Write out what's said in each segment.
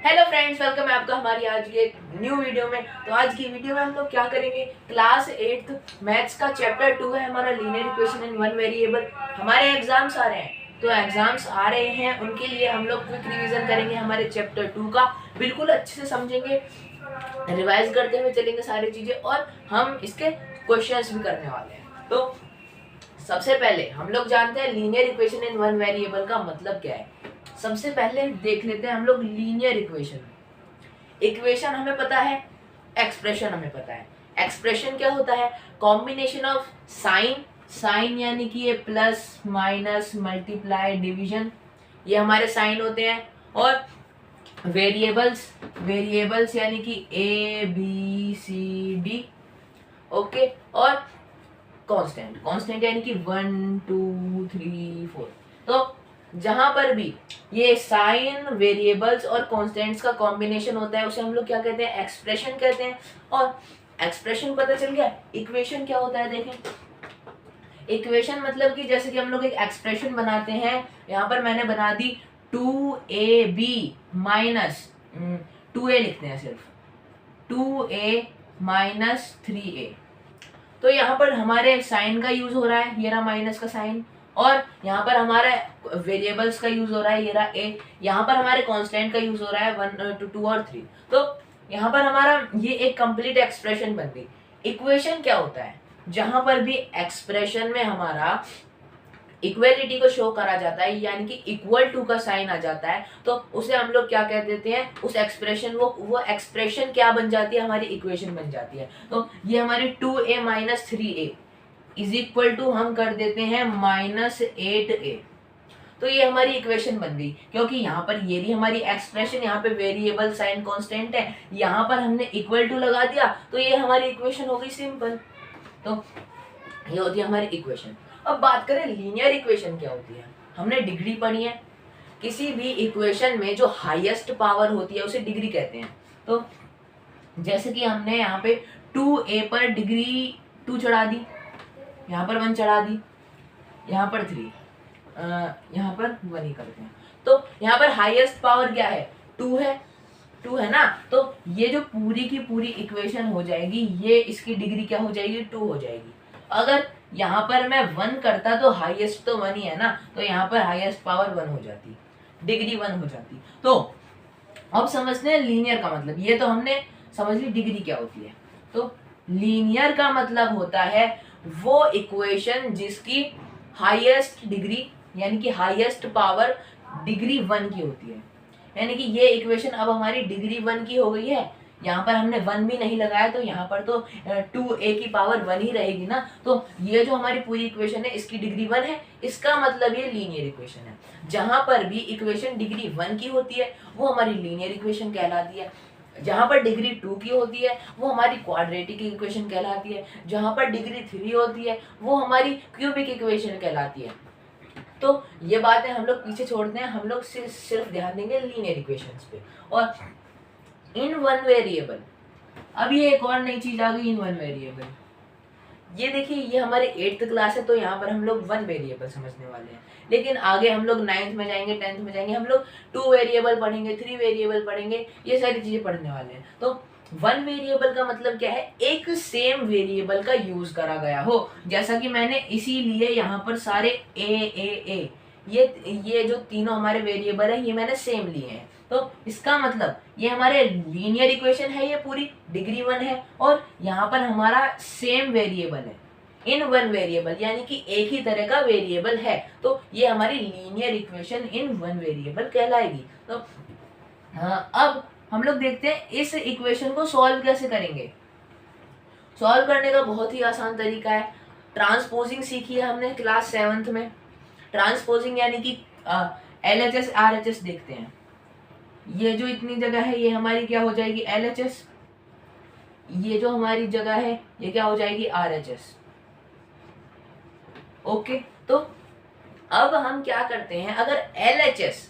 Hello friends, welcome है आपका हमारी आज की एक न्यू वीडियो में। तो आज की वीडियो में हम लोग क्या करेंगे, क्लास 8 मैथ्स का चैप्टर 2 है हमारा linear equation in one variable. हमारे एग्जाम्स आ रहे हैं, तो एग्जाम्स आ रहे हैं उनके लिए हम लोग क्विक रिवीजन करेंगे हमारे चैप्टर 2 का। बिल्कुल अच्छे से समझेंगे, रिवाइज करते हुए चलेंगे सारी चीजें, और हम इसके क्वेश्चंस भी करने वाले हैं। तो सबसे पहले हम लोग जानते हैं linear equation in one variable का मतलब क्या है। सबसे पहले देख लेते हैं हम लोग लीनियर इक्वेशन। इक्वेशन हमें पता है, एक्सप्रेशन हमें पता है। एक्सप्रेशन क्या होता है, कॉम्बिनेशन ऑफ साइन, साइन यानी कि ये प्लस माइनस मल्टीप्लाई डिवीजन, ये हमारे साइन होते हैं। और वेरिएबल्स, वेरिएबल्स यानी कि A B C D, okay. और कांस्टेंट, कांस्टेंट यानी कि 1 2 3 4। तो जहां पर भी ये साइन, वेरिएबल्स और कांस्टेंट्स का कॉम्बिनेशन होता है उसे हम लोग क्या कहते हैं, एक्सप्रेशन कहते हैं। और एक्सप्रेशन पता चल गया। इक्वेशन क्या होता है, देखें। इक्वेशन मतलब कि जैसे कि हम लोग एक एक्सप्रेशन बनाते हैं, यहाँ पर मैंने बना दी 2ab माइनस 2a लिखते हैं सिर्फ, 2a माइनस 3a। तो यहाँ पर हमारे साइन का यूज हो रहा है, ये रहा माइनस का साइन। और यहाँ पर हमारा वेरिएबल्स का यूज हो रहा है, ये रहा ए। यहाँ पर हमारे कांस्टेंट का यूज हो रहा है 1 2 और 3। तो यहाँ पर हमारा ये एक कंप्लीट एक्सप्रेशन बन गई। इक्वेशन क्या होता है, जहां पर भी एक्सप्रेशन में हमारा इक्वलिटी को शो करा जाता है, यानी कि इक्वल टू का साइन आ जाता है, तो उसे हम लोग क्या कह देते हैं, उस एक्सप्रेशन, वो एक्सप्रेशन क्या बन जाती है, हमारी इक्वेशन बन जाती है। तो ये हमारी 2a minus 3a is equal to हम कर देते हैं माइनस 8a। तो ये हमारी इक्वेशन बन गई, क्योंकि यहाँ पर ये भी हमारी एक्सप्रेशन, यहाँ पे वेरिएबल साइन कांस्टेंट है, यहाँ पर हमने इक्वल टू लगा दिया, तो ये हमारी इक्वेशन हो गई सिंपल। तो ये होती है हमारी इक्वेशन। अब बात करें लीनियर इक्वेशन क्या होती है। हमने डिग्री पढ़ी है, किसी भी इक्वेशन में जो हाईएस्ट पावर होती है उसे डिग्री कहते हैं। तो जैसे कि हमने यहाँ पे 2a पर डिग्री 2 चढ़ा दी, यहाँ पर 1 चढ़ा दी, यहाँ पर 3, यहाँ पर 1 ही करते हैं। तो यहाँ पर हाईएस्ट पावर क्या है, 2 है, 2 है ना। तो ये जो पूरी की पूरी इक्वेशन हो जाएगी, ये इसकी डिग्री क्या हो जाएगी, 2 हो जाएगी। अगर यहाँ पर मैं 1 करता तो हाईएस्ट तो 1 ही है ना, तो यहाँ पर हाईएस्ट पावर 1 हो जाती, डिग्री 1 हो जाती। तो अब समझते हैं लीनियर का मतलब। ये तो हमने समझ ली डिग्री क्या होती है। तो लीनियर का मतलब होता है वो इक्वेशन जिसकी हाईएस्ट डिग्री यानी कि हाईएस्ट पावर डिग्री 1 की होती है। यानी कि ये इक्वेशन अब हमारी डिग्री 1 की हो गई है। यहाँ पर हमने 1 भी नहीं लगाया, तो यहाँ पर तो 2a की पावर 1 ही रहेगी ना। तो ये जो हमारी पूरी इक्वेशन है इसकी डिग्री 1 है, इसका मतलब ये लीनियर इक्वेशन है। जहां पर भी इक्वेशन डिग्री 1 की होती है वो हमारी लीनियर इक्वेशन कहलाती है। जहां पर डिग्री 2 की होती है वो हमारी क्वाड्रेटिक इक्वेशन कहलाती है। जहां पर डिग्री 3 होती है वो हमारी क्यूबिक इक्वेशन कहलाती है। तो ये बातें हम लोग पीछे छोड़ते हैं, हम लोग सिर्फ ध्यान देंगे लीनियर इक्वेशंस पे। और इन वन वेरिएबल, अब ये एक और नई चीज आ गई, इन वन वेरिएबल। ये देखिए, ये हमारे 8th क्लास है, तो यहाँ पर हम लोग 1 वेरिएबल समझने वाले हैं। लेकिन आगे हम लोग 9th में जाएंगे, 10th में जाएंगे, हम लोग 2 वेरिएबल पढ़ेंगे, 3 वेरिएबल पढ़ेंगे, ये सारी चीजें पढ़ने वाले हैं। तो 1 वेरिएबल का मतलब क्या है, एक सेम वेरिएबल का यूज करा गया हो। जैसा कि मैंने इसीलिए यहाँ पर सारे ए ये जो तीनों हमारे वेरिएबल है ये मैंने सेम लिए हैं। तो इसका मतलब ये हमारे लीनियर इक्वेशन है, ये पूरी डिग्री 1 है, और यहाँ पर हमारा सेम वेरिएबल है इन वन वेरिएबल, यानी कि एक ही तरह का वेरिएबल है। तो ये हमारी linear equation in one variable कहलाएगी। तो अब हम लोग देखते हैं इस इक्वेशन को सॉल्व कैसे करेंगे। सॉल्व करने का बहुत ही आसान तरीका है। ट्रांसपोजिंग सीखी है हमने क्लास 7th में। ट्रांसपोजिंग यानी कि LHS RHS देखते हैं। ये जो इतनी जगह है ये हमारी क्या हो जाएगी, LHS। ये जो हमारी जगह है ये क्या हो जाएगी, RHS। ओके। तो अब हम क्या करते हैं, अगर LHS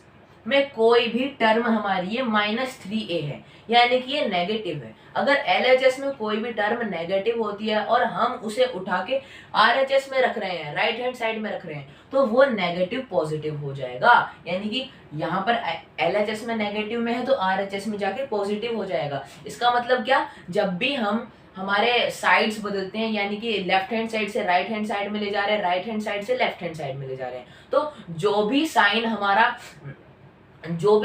में कोई भी टर्म हमारी ये -3a है, यानी कि ये नेगेटिव है। अगर LHS में कोई भी टर्म नेगेटिव होती है और हम उसे उठा के RHS में रख रहे हैं, राइट हैंड साइड में रख रहे हैं, तो वो नेगेटिव पॉजिटिव हो जाएगा। यानी कि यहाँ पर LHS में नेगेटिव में है तो RHS में जाके पॉजिटिव हो जाएगा। इसका मतलब क्या, जब भी हम हमारे साइड्स बदलते हैं, यानी कि लेफ्ट हैंड साइड से राइट हैंड साइड में ले जा रहे हैं, राइट हैंड साइड से लेफ्ट हैंड साइड में ले जा रहे हैं, तो जो भी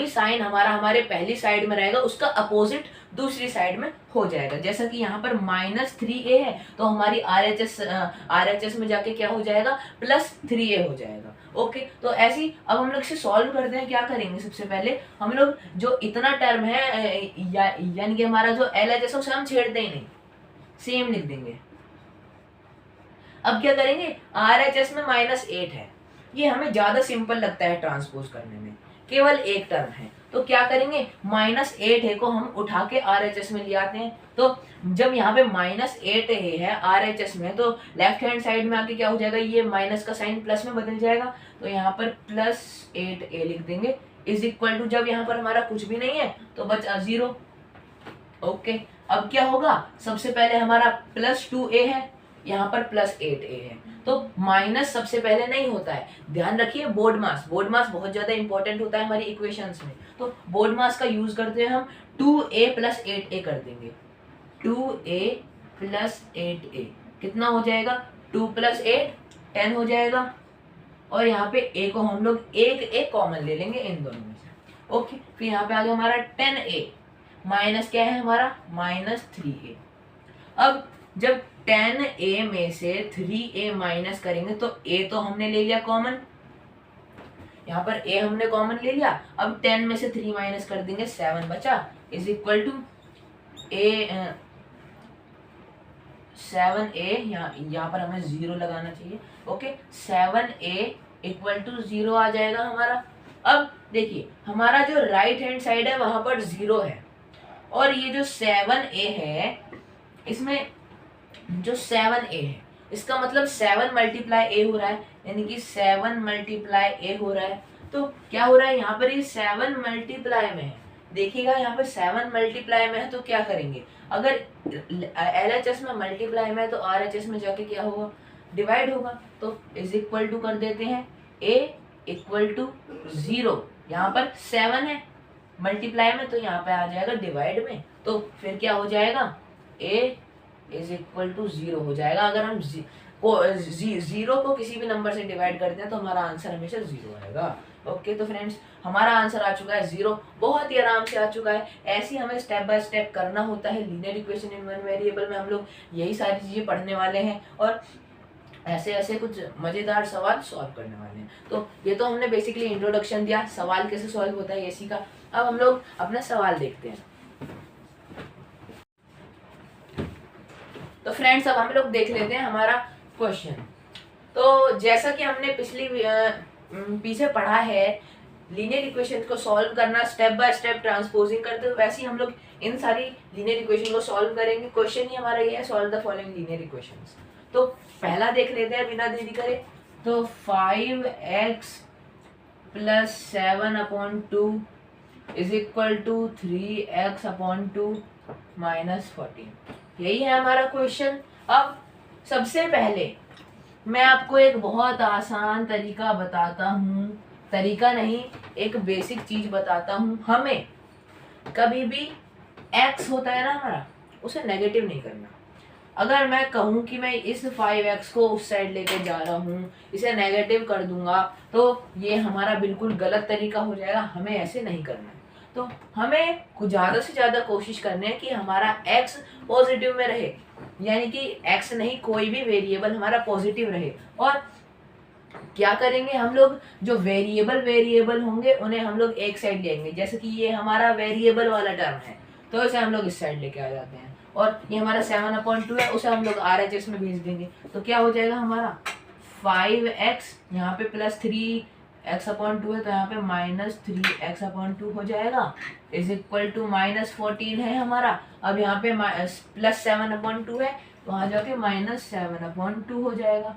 साइन हमारा हमारे पहली साइड में रहेगा उसका अपोजिट दूसरी साइड में हो जाएगा। जैसा कि यहाँ पर -3a है तो हमारी RHS में जाके क्या हो जाएगा, +3a हो जाएगा। ओके, तो ऐसी अब हम लोग इसे सॉल्व करते हैं। क्या करेंगे, सबसे पहले हम लोग जो इतना टर्म है यानी कि हमारा जो LHS है उसे हम छेड़ते ही नहीं, सेम लिख देंगे। अब क्या करेंगे, RHS में -8 है, ये हमें ज्यादा सिंपल लगता है ट्रांसपोज करने में, केवल एक टर्म है, तो क्या करेंगे, -8 है को हम उठा के RHS में ले आते हैं। तो जब यहाँ पे -8 है RHS में, तो लेफ्ट हैंड साइड में आके क्या हो जाएगा, ये माइनस का साइन प्लस में बदल जाएगा, तो यहाँ पर +8a लिख देंगे इज इक्वल टू, जब यहाँ पर हमारा कुछ भी नहीं है तो बचा 0। ओके, अब क्या होगा, सबसे पहले हमारा +2a है, यहाँ पर +8a है, तो माइनस सबसे पहले नहीं होता है। ध्यान रखिए, बोर्ड मास बहुत ज्यादा इंपॉर्टेंट होता है हमारी इक्वेशंस में, तो बोर्ड मास का यूज करते हैं हम 2a + 8a कर देंगे। 2a + 8a कितना हो जाएगा, 2 + 8 10 हो जाएगा, और यहाँ पे a को हम लोग एक a कॉमन ले लेंगे इन दोनों में से। ओके, फिर यहाँ पे आ गया हमारा 10a, माइनस क्या है हमारा, -3a। अब जब 10a में से 3a माइनस करेंगे तो a तो हमने ले लिया कॉमन, यहाँ पर a हमने कॉमन ले लिया। अब 10 में से 3 माइनस कर देंगे, 7 बचा, is equal to a 7a, यहाँ पर हमें 0 लगाना चाहिए। ओके, 7a = 0 आ जाएगा हमारा। अब देखिए, हमारा जो राइट हैंड साइड है वहां पर 0 है, और ये जो 7a है, इसमें जो 7a है इसका मतलब 7 × a हो रहा है, यानी कि 7 × a हो रहा है। तो क्या हो रहा है, यहाँ पर ये 7 मल्टीप्लाई में है, देखिएगा यहाँ पर 7 मल्टीप्लाई में है, तो क्या करेंगे, अगर LHS में मल्टीप्लाई में है तो RHS में जाके क्या होगा, डिवाइड होगा। तो इज इक्वल टू कर देते हैं a = 0, यहाँ पर 7 है मल्टीप्लाई में, तो यहाँ पे आ जाएगा डिवाइड में, तो फिर क्या हो जाएगा, a = 0 हो जाएगा। अगर हम जीरो को किसी भी नंबर से डिवाइड करते हैं तो हमारा आंसर हमेशा 0 आएगा। ओके, तो फ्रेंड्स हमारा आंसर आ चुका है 0, बहुत ही आराम से आ चुका है। ऐसे हमें स्टेप बाय स्टेप करना होता है। Linear equation in one variable में हम लोग यही सारी चीजें पढ़ने वाले हैं, और ऐसे ऐसे कुछ मजेदार सवाल सॉल्व करने वाले हैं। तो ये तो हमने बेसिकली इंट्रोडक्शन दिया, सवाल कैसे सॉल्व होता है ये सीखा। अब हम लोग अपना सवाल देखते हैं। तो फ्रेंड्स अब हम लोग देख लेते हैं हमारा क्वेश्चन। तो जैसा कि हमने पीछे पढ़ा है, लीनियर इक्वेशन को सॉल्व करना स्टेप बाय स्टेप ट्रांसपोजिंग करते हुए, वैसे ही हम लोग इन सारी लीनियर इक्वेशन को सॉल्व करेंगे। क्वेश्चन ही हमारा ये है, solve the following linear equations. तो पहला देख लेते हैं बिना देरी करे। तो 5x + 7/2 = 3x/2 - 14, यही है हमारा क्वेश्चन। अब सबसे पहले मैं आपको एक बहुत आसान तरीका बताता हूँ, तरीका नहीं, एक बेसिक चीज बताता हूँ। हमें कभी भी x होता है ना हमारा, उसे नेगेटिव नहीं करना। अगर मैं कहूँ कि मैं इस 5x को उस साइड लेके जा रहा हूँ, इसे नेगेटिव कर दूंगा, तो ये हमारा बिल्कुल गलत तरीका हो जाएगा। हमें ऐसे नहीं करना है। तो हमें ज़्यादा से ज़्यादा कोशिश करनी है कि हमारा x पॉजिटिव में रहे, यानी कि x नहीं, कोई भी वेरिएबल हमारा पॉजिटिव रहे। और क्या करेंगे, हम लोग जो वेरिएबल होंगे उन्हें हम लोग एक साइड लेंगे। जैसे कि ये हमारा वेरिएबल वाला टर्म है, तो इसे हम लोग इस साइड लेके आ जाते हैं, और ये हमारा 7/2 है, उसे हम लोग RHS में भेज देंगे। तो क्या हो जाएगा हमारा 5x, यहाँ पे +3x/2 है, तो यहाँ पे -3x/2 हो जाएगा, इज इक्वल टू -14 है हमारा। अब यहाँ पे +7/2 है, तो वहाँ जाके -7/2 हो जाएगा।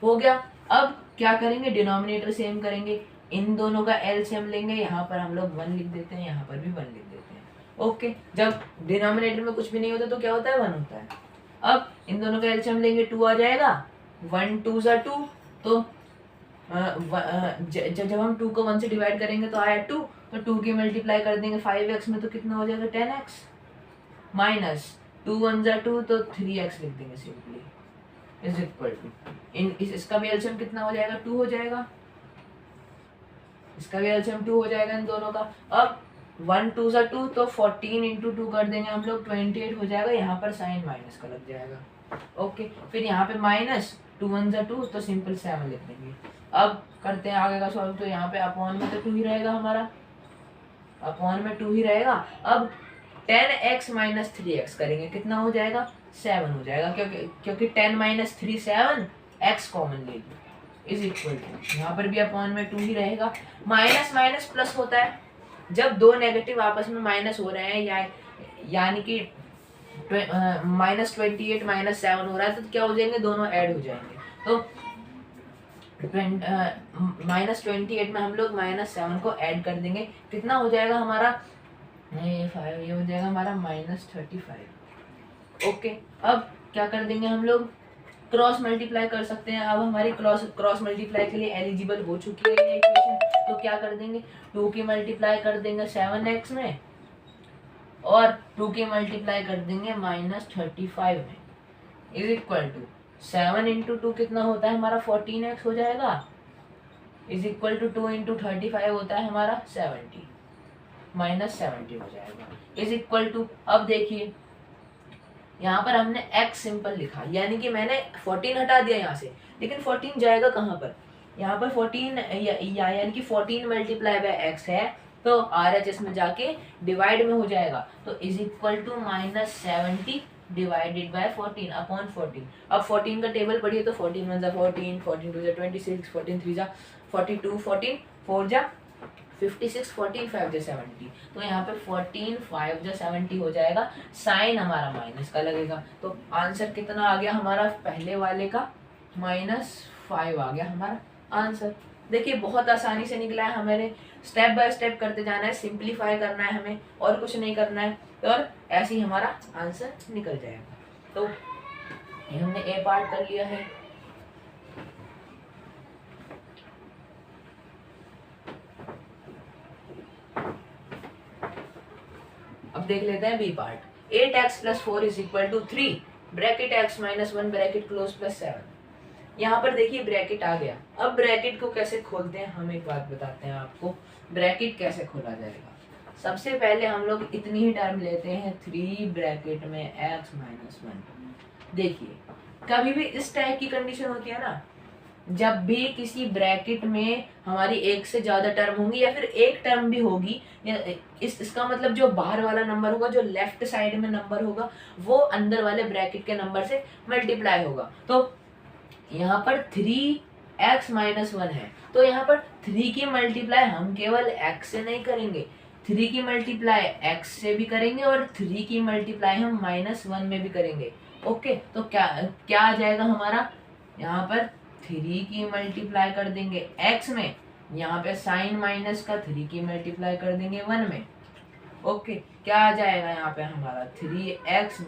हो गया। अब क्या करेंगे, डिनोमिनेटर सेम करेंगे, इन दोनों का एलसीएम लेंगे, यहाँ पर हम लोग 1 लिख देते हैं, यहाँ पर भी 1 लिख देते हैं। ओके, जब डिनोमिनेटर में कुछ भी नहीं होता तो क्या होता है, 1 होता है। अब इन दोनों का एलसीएम लेंगे, 2 आ जाएगा, 1 2 ज़ा 2, तो जब हम 2 को 1 से डिवाइड करेंगे तो आया 2, तो 2 की मल्टीप्लाई कर देंगे 5x में, तो कितना हो जाएगा 10x, माइनस 2 1 ज़ा 2, तो 3x लिख देंगे सिंपली, इज इक्वल टू इसका भी एलसीएम कितना हो जाएगा, 2 हो जाएगा, इसका भी एलसीएम 2 हो जाएगा इन दोनों का। अब 1 2 ज़ा 2, तो 14 इंटू 2 कर देंगे हम लोग, 28 हो जाएगा, यहाँ पर साइन माइनस का लग जाएगा। ओके, फिर यहाँ पे माइनस 2 1 ज़ा 2, तो सिंपल 7 लिख देंगे। अब करते हैं आगे का सॉल्व, तो यहाँ पे अपॉन में तो 2 ही रहेगा हमारा, अपॉन में 2 ही रहेगा। अब 10x माइनस 3x करेंगे, कितना हो जाएगा, 7 हो जाएगा, क्योंकि 10 माइनस 3 7, x कॉमन ले लो, इज इक्वल टू, यहाँ पर भी अपॉन में 2 ही रहेगा। माइनस माइनस प्लस होता है, जब दो नेगेटिव आपस में माइनस हो रहे हैं, यानी कि -28 -7 हो रहा है, तो क्या हो जाएंगे, दोनों ऐड हो जाएंगे। तो -28 में हम लोग -7 को ऐड कर देंगे, कितना हो जाएगा हमारा, ये 5, ये हो जाएगा हमारा -35। ओके, अब क्या कर देंगे हम लोग, क्रॉस मल्टीप्लाई कर सकते हैं। अब हमारी क्रॉस मल्टीप्लाई के लिए एलिजिबल हो चुकी है ये इक्वेशन, तो क्या कर देंगे, 2 की मल्टीप्लाई कर देंगे 7x में, और 2 की मल्टीप्लाई कर देंगे -35 में, इज इक्वल टू 7 इंटू 2 कितना होता है हमारा, 14x हो जाएगा, इज इक्वल टू 2 इंटू 35 होता है हमारा 70, -70 हो जाएगा, इज इक्वल टू। अब देखिए यहाँ पर हमने x सिंपल लिखा, यानी कि मैंने 14 हटा दिया यहाँ से, लेकिन 14 जाएगा कहाँ पर, यहाँ पर 14 यानी कि 14 मल्टीप्लाई बाय x है, तो RHS में जाके डिवाइड में हो जाएगा, तो is equal to -70 divided by 14 upon 14। अब 14 का टेबल पढ़िए, तो 14 1 ज़ा 14, 14 2 ज़ा 26, 14 3 ज़ा 42, 14 4 ज़ा 56, 14 5 ज़ा 70, तो यहाँ पे 14 5 ज़ा 70 हो जाएगा, साइन हमारा माइनस का लगेगा, तो आंसर कितना आ गया हमारा, पहले वाले का -5 आ गया हमारा आंसर। देखिए बहुत आसानी से निकला है, हमें स्टेप बाय स्टेप करते जाना है, सिंपलीफाई करना है हमें, और कुछ नहीं करना है, और ऐसे ही हमारा आंसर निकल जाएगा। तो ये हमने ए पार्ट कर लिया है। अब देख लेते हैं B part. 8x + 4 = 3 bracket x - 1 bracket close + 7। यहाँ पर देखिए ब्रैकेट आ गया। अब ब्रैकेट को कैसे खोलते हैं, हम एक बात बताते हैं आपको, ब्रैकेट कैसे खोला जाएगा। सबसे पहले हम लोग इतनी ही टर्म लेते हैं, 3 ब्रैकेट में x - 1। देखिए कभी भी इस टाइप की कंडीशन होती है ना, जब भी किसी ब्रैकेट में हमारी एक से ज्यादा टर्म होंगी या फिर एक टर्म भी होगी, इसका मतलब जो बाहर वाला नंबर होगा, जो लेफ्ट साइड में नंबर होगा, वो अंदर वाले ब्रैकेट के नंबर से मल्टीप्लाई होगा। तो यहाँ पर 3x - 1 है, तो यहाँ पर 3 की मल्टीप्लाई हम केवल x से नहीं करेंगे, 3 की मल्टीप्लाई x से भी करेंगे, और 3 की मल्टीप्लाई हम -1 में भी करेंगे। ओके, तो क्या आ जाएगा हमारा, यहाँ पर 3 की मल्टीप्लाई कर देंगे x में, यहाँ पे साइन माइनस का 3 की मल्टीप्लाई कर देंगे 1 में। ओके, क्या आ जाएगा यहाँ पे हमारा 3x -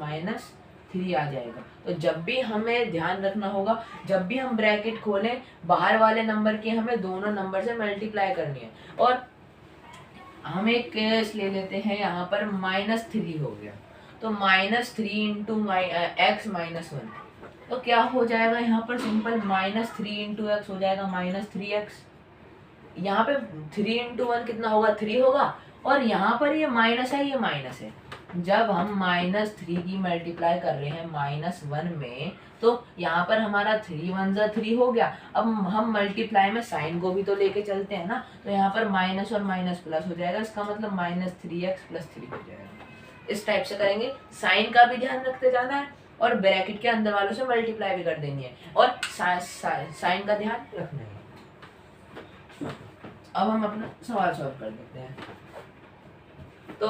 3 आ जाएगा। तो जब भी हमें ध्यान रखना होगा, जब भी हम ब्रैकेट खोलें, बाहर वाले नंबर की हमें दोनों नंबर से मल्टीप्लाई करनी है। और हम एक केस ले लेते हैं, यहाँ पर -3 हो गया, तो -3 × x - 1, तो क्या हो जाएगा यहाँ पर, सिंपल -3 × x हो जाएगा -3x। यहाँ पे 3 × 1 कितना होगा, 3 होगा, और यहाँ पर ये माइनस है, ये माइनस है। जब हम -3 की मल्टीप्लाई कर रहे हैं -1 में, तो यहाँ पर हमारा 3 1 ज़ा 3 हो गया। अब हम मल्टीप्लाई में साइन को भी तो लेके चलते हैं ना, तो यहाँ पर माइनस और माइनस प्लस हो जाएगा, इसका मतलब -3x + 3 हो जाएगा। इस टाइप से करेंगे, साइन का भी ध्यान रखते जाना है, और ब्रैकेट के अंदर वालों से मल्टीप्लाई भी कर देनी है, और साइन का ध्यान रखना है। अब हम अपना सवाल सॉल्व कर देते हैं। तो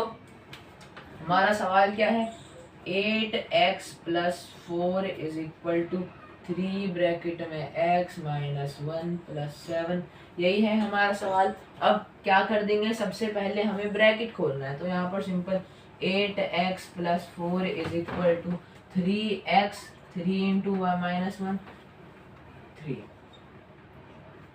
हमारा सवाल क्या है, 8x + 4 = 3 ब्रैकेट में x माइनस 1 प्लस 7, यही है हमारा सवाल। अब क्या कर देंगे, सबसे पहले हमें ब्रैकेट खोलना है, तो यहाँ पर simple 8x plus 4 is equal to 3x, 3 into minus 1 3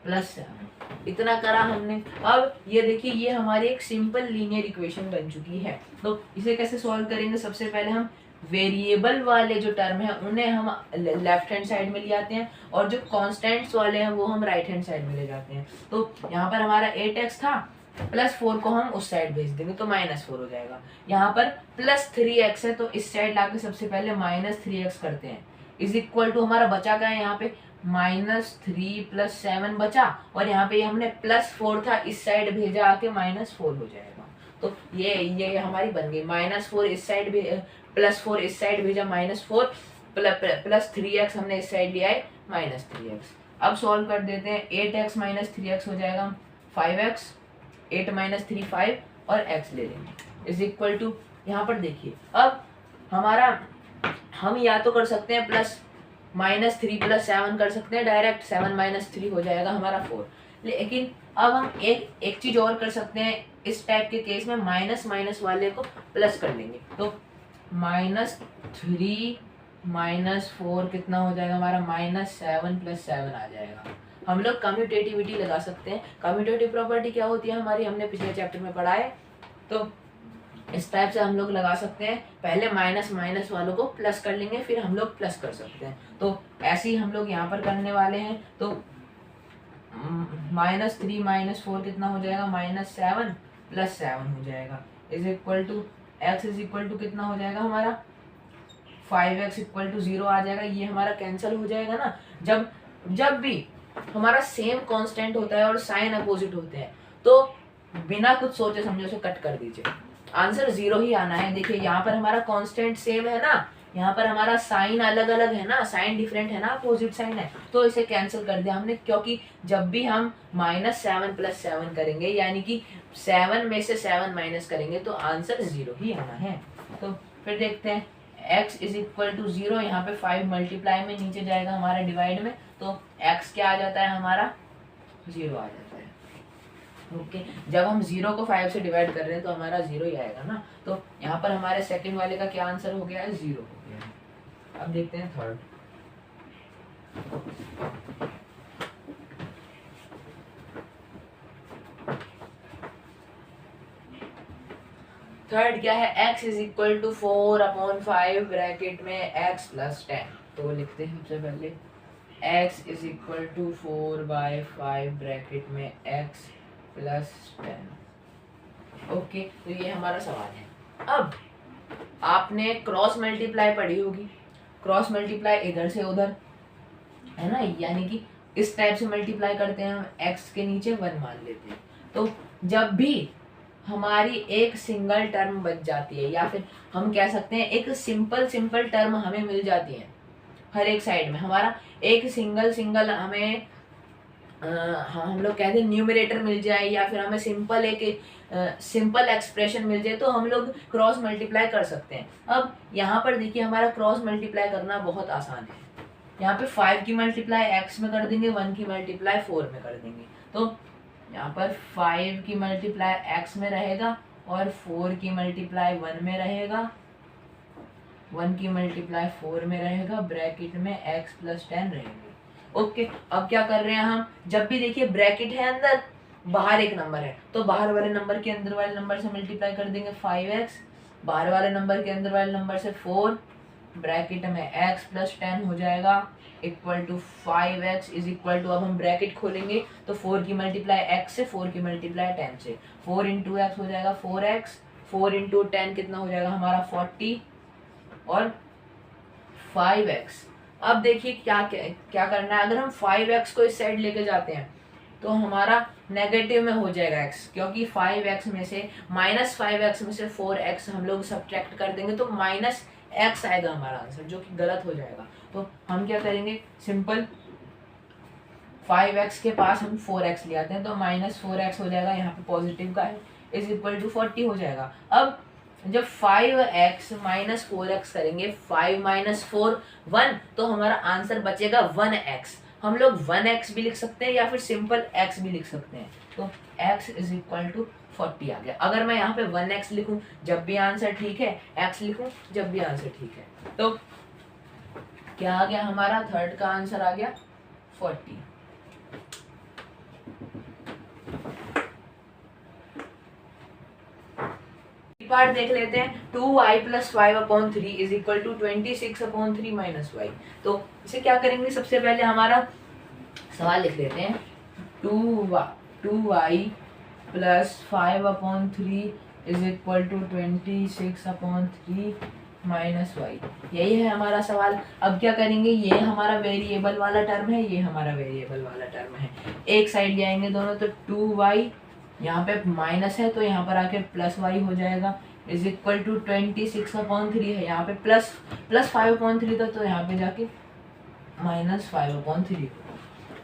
plus 7, इतना करा हमने। अब ये देखिए ये हमारी एक सिंपल लीनियर इक्वेशन बन चुकी है। तो इसे कैसे सॉल्व करेंगे, सबसे पहले हम वेरिएबल वाले जो टर्म है उन्हें हम लेफ्ट हैंड साइड में ले आते हैं और जो कांस्टेंट्स वाले हैं वो हम राइट हैंड साइड में ले जाते हैं। तो यहाँ पर हमारा 8x था, प्लस 4 को हम उस साइड भेज देंगे तो -4 हो जाएगा। यहाँ पर प्लस 3x है तो इस साइड लाके सबसे पहले -3x करते हैं, इज इक्वल टू हमारा बचा क्या है यहाँ पे -3 प्लस 7 बचा, और यहाँ पे हमने +4 था इस साइड भेजा आके -4 हो जाएगा। तो ये हमारी बन गई -4 इस साइड +4 इस साइड भेजा -4 प्लस 3x हमने इस साइड लिया है -3x। अब सॉल्व कर देते हैं, 8x माइनस 3x हो जाएगा 5x, 8 माइनस 3 5 और x ले लेंगे इज इक्वल टू, यहाँ पर देखिए अब हमारा हम या तो कर सकते हैं -3 प्लस 7 कर सकते हैं डायरेक्ट, 7 माइनस 3 हो जाएगा हमारा 4। लेकिन अब हम एक चीज और कर सकते हैं, इस टाइप के केस में माइनस माइनस वाले को प्लस कर लेंगे, तो -3 -4 कितना हो जाएगा हमारा -7 प्लस 7 आ जाएगा। हम लोग कम्यूटेटिविटी लगा सकते हैं। कम्यूटेटिव प्रॉपर्टी क्या होती है हमारी, हमने पिछले चैप्टर में पढ़ा है, तो इस टाइप से हम लोग लगा सकते हैं, पहले माइनस माइनस वालों को प्लस कर लेंगे फिर हम लोग प्लस कर सकते हैं। तो ऐसे ही हम लोग यहाँ पर करने वाले हैं। तो -3 -4 कितना हो जाएगा -7 प्लस 7 हो जाएगा is equal to x is equal to कितना हो जाएगा हमारा 5x इक्वल टू 0 आ जाएगा। ये हमारा कैंसिल हो जाएगा ना, जब भी हमारा सेम कांस्टेंट होता है और साइन अपोजिट होते हैं तो बिना कुछ सोचे समझे उसे कट कर दीजिए, आंसर 0 ही आना है। देखिए यहाँ पर हमारा कांस्टेंट सेम है ना, यहाँ पर हमारा साइन अलग अलग है ना, साइन डिफरेंट है ना, अपोजिट साइन है, तो इसे कैंसिल कर दिया हमने, क्योंकि जब भी हम -7 प्लस 7 करेंगे यानी कि 7 में से 7 माइनस करेंगे तो आंसर 0 ही आना है। तो फिर देखते हैं x इज इक्वल टू 0, यहाँ पे 5 मल्टीप्लाई में नीचे जाएगा हमारा डिवाइड में, तो x क्या आ जाता है हमारा 0 आ जाता है। ओके जब हम 0 को 5 से डिवाइड कर रहे हैं तो हमारा 0 ही आएगा ना, तो यहाँ पर हमारे सेकंड वाले का क्या आंसर हो गया है 0 हो गया है। अब देखते हैं थर्ड। थर्ड क्या है, x is equal to 4/5 bracket में x प्लस 10। तो लिखते हैं सबसे पहले x is equal to 4/5 bracket में x प्लस 10। ओके तो ये हमारा सवाल है। अब आपने क्रॉस मल्टीप्लाई पढ़ी होगी, क्रॉस मल्टीप्लाई इधर से उधर है ना, यानी कि इस टाइप से मल्टीप्लाई करते हैं हम, x के नीचे 1 मान लेते हैं। तो जब भी हमारी एक सिंगल टर्म बच जाती है या फिर हम कह सकते हैं एक सिंपल टर्म हमें मिल जाती है हर एक साइड में, हमारा एक सिंगल हमें हम लोग कहते हैं न्यूमरेटर मिल जाए या फिर हमें सिंपल एक्सप्रेशन मिल जाए तो हम लोग क्रॉस मल्टीप्लाई कर सकते हैं। अब यहाँ पर देखिए हमारा क्रॉस मल्टीप्लाई करना बहुत आसान है, यहाँ पे 5 की मल्टीप्लाई x में कर देंगे, 1 की मल्टीप्लाई 4 में कर देंगे, तो यहाँ पर 5 की मल्टीप्लाई x में रहेगा और 4 की मल्टीप्लाई 1 में रहेगा, 1 की मल्टीप्लाई 4 में रहेगा, ब्रैकेट में x प्लस 10 रहेंगे। ओके अब क्या कर रहे हैं हम, जब भी देखिए ब्रैकेट है अंदर बाहर एक नंबर है तो बाहर वाले नंबर के अंदर वाले नंबर से मल्टीप्लाई कर देंगे 5x, बाहर वाले नंबर के अंदर वाले नंबर से 4, ब्रैकेट में x प्लस 10 हो जाएगा equal to 5x is equal to, अब हम ब्रैकेट खोलेंगे तो 4 की मल्टीप्लाई x से, 4 की मल्टीप्लाई 10 से, 4 इंटू x हो जाएगा 4x, 4 इंटू 10 कितना हो जाएगा हमारा 40 और 5x। अब देखिए क्या करना है, अगर हम 5x को इस साइड लेके जाते हैं तो हमारा नेगेटिव में हो जाएगा x, क्योंकि 5x में से -5x में से 4x हम लोग सब्ट्रैक्ट कर देंगे तो -x आएगा हमारा आंसर, जो कि गलत हो जाएगा। तो हम क्या करेंगे, सिंपल 5x के पास हम 4x ले आते हैं तो -4x हो जाएगा, यहाँ पे पॉजिटिव का है, इज इक्वल टू 40 हो जाएगा। अब जब 5x माइनस 4x करेंगे, 5 माइनस 4 1, तो हमारा आंसर बचेगा 1x। हम लोग 1x भी लिख सकते हैं या फिर सिंपल x भी लिख सकते हैं। तो x इज इक्वल टू 40 आ गया। अगर मैं यहाँ पे 1x लिखूं जब भी आंसर ठीक है, x लिखूं जब भी आंसर ठीक है, तो क्या आ गया हमारा? थर्ड का आंसर आ गया 40। पार्ट देख लेते हैं। 2y plus 5/3 is equal to 26/3 minus Y. तो इसे क्या करेंगे? सबसे पहले हमारा सवाल लिख लेते हैं। 2y plus 5/3 is equal to 26/3 minus Y. यही है हमारा सवाल। अब क्या करेंगे? ये हमारा वेरिएबल वाला टर्म है, ये हमारा वेरिएबल वाला टर्म है। एक साइड ले आएंगे दोनों, तो 2y यहाँ पे माइनस है तो यहाँ पर आके प्लस वाई हो जाएगा, इज इक्वल टू 26/3 है, यहाँ पे प्लस 5/3 था तो यहाँ पे जाके माइनस 5/3।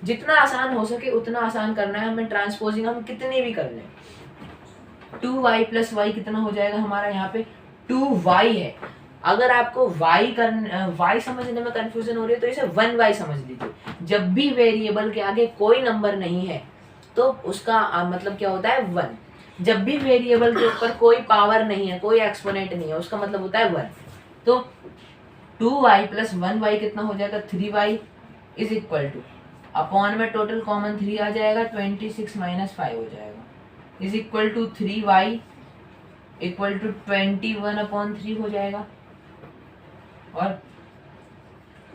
जितना आसान हो सके उतना आसान करना है हमें। ट्रांसपोजिंग हम कितने भी कर लें। 2y प्लस वाई कितना हो जाएगा हमारा? यहाँ पे 2y है। अगर आपको y समझने में कंफ्यूजन हो रही है तो इसे 1y समझ लीजिए। जब भी वेरिएबल के आगे कोई नंबर नहीं है तो उसका मतलब क्या होता है? 1। जब भी वेरिएबल के ऊपर कोई पावर नहीं है, कोई एक्सपोनेंट नहीं है, उसका मतलब होता है 1। तो 2y प्लस 1y कितना हो जाएगा? 3y is equal to, upon में टोटल कॉमन 3 आ जाएगा, 26 माइनस 5 हो जाएगा, is equal to 3y equal to 21/3 हो जाएगा। और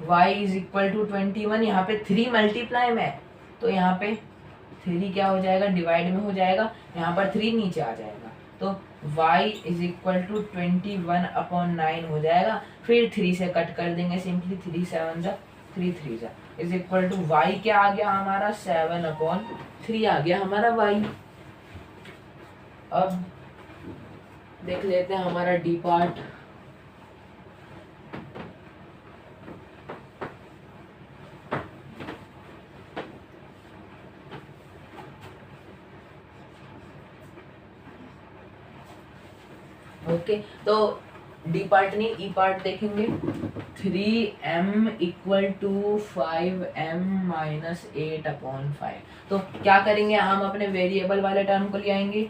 y इज इक्वल टू 21, यहाँ पे 3 मल्टीप्लाई में है तो यहाँ पे 3 क्या हो जाएगा? डिवाइड में हो जाएगा, यहाँ पर 3 नीचे आ जाएगा, तो y इज इक्वल टू 21/9 हो जाएगा। फिर 3 से कट कर देंगे सिंपली, 3 7 जा 3 3 जा, इज इक्वल टू y क्या आ गया हमारा? 7/3 आ गया हमारा y। अब देख लेते हैं हमारा डी पार्ट। ओके, तो डी पार्ट नहीं ई पार्ट देखेंगे। 3m equal to 5m minus 8/5। तो क्या करेंगे? हम अपने वेरिएबल वाले टर्म को ले आएंगे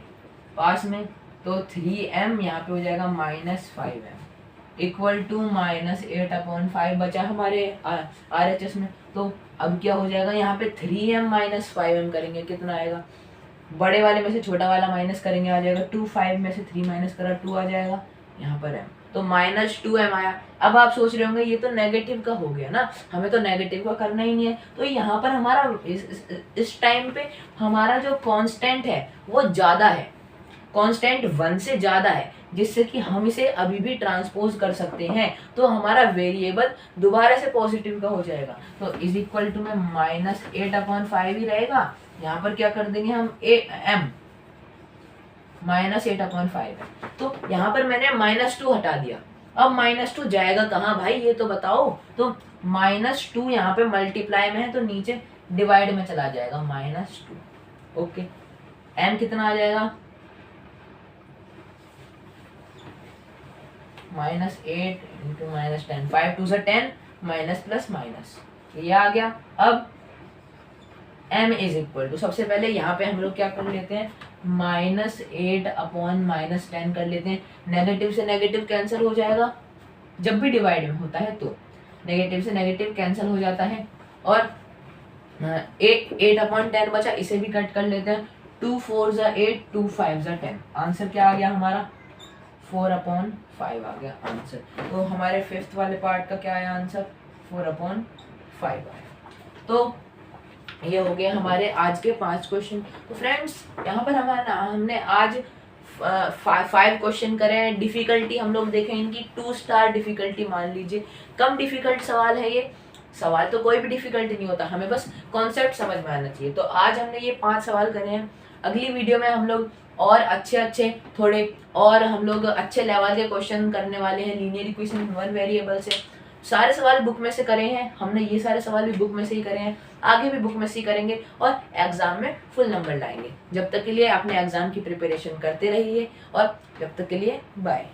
पास में, तो 3m यहाँ पे हो जाएगा minus 5m equal to minus 8/5 बचा हमारे RHS में। तो अब क्या हो जाएगा? यहाँ पे 3m माइनस 5m करेंगे, कितना आएगा? बड़े वाले में से छोटा वाला माइनस करेंगे, आ जाएगा 2। 5 में से 3 माइनस करा 2 आ जाएगा, यहाँ पर m, तो माइनस 2m आया। अब आप सोच रहे होंगे ये तो नेगेटिव का हो गया ना, हमें तो नेगेटिव का करना ही नहीं है। तो यहाँ पर हमारा इस टाइम पे हमारा जो कांस्टेंट है वो ज़्यादा है, कांस्टेंट 1 से ज़्यादा है, जिससे कि हम इसे अभी भी ट्रांसपोज कर सकते हैं। तो हमारा वेरिएबल दोबारा से पॉजिटिव का हो जाएगा, तो इज इक्वल टू में माइनस 8/5 ही रहेगा। यहाँ पर क्या कर देंगे हम? m माइनस 8/5 है, तो यहाँ पर मैंने -2 हटा दिया। अब -2 जाएगा कहाँ भाई, ये तो बताओ। तो -2 यहाँ पे मल्टीप्लाई में है तो नीचे डिवाइड में चला जाएगा, -2। ओके, m कितना आ जाएगा? -8 इंटू -10, 5 2 से 10, माइनस प्लस माइनस, ये आ गया। अब m इज इक्वल टू, सबसे पहले यहाँ पे हम लोग क्या कर लेते हैं? -8/-10 कर लेते हैं। नेगेटिव से नेगेटिव कैंसिल हो जाएगा, जब भी डिवाइड में होता है तो नेगेटिव से नेगेटिव कैंसिल हो जाता है। और 8/10 बचा, इसे भी कट कर लेते हैं। 2 4 जा 8, 2 5 जा 10, आंसर क्या आ गया हमारा? 4/5 आ गया आंसर। तो हमारे 5th वाले पार्ट का क्या आया आंसर? 4/5 आया। तो ये हो गए हमारे आज के 5 क्वेश्चन। तो फ्रेंड्स यहाँ पर हमने आज 5 क्वेश्चन करे हैं। डिफिकल्टी हम लोग देखें इनकी 2 स्टार डिफिकल्टी मान लीजिए। कम डिफिकल्ट सवाल है ये, सवाल तो कोई भी डिफिकल्ट नहीं होता, हमें बस कॉन्सेप्ट समझ में आना चाहिए। तो आज हमने ये 5 सवाल करे हैं। अगली वीडियो में हम लोग और अच्छे थोड़े और हम लोग अच्छे लेवल के क्वेश्चन करने वाले हैं लीनियर इक्वेशन 1 वेरिएबल से। सारे सवाल बुक में से करे हैं हमने, ये सारे सवाल भी बुक में से ही करे हैं, आगे भी बुक में से ही करेंगे और एग्जाम में फुल नंबर लाएंगे। जब तक के लिए अपने एग्जाम की प्रिपरेशन करते रहिए और जब तक के लिए बाय।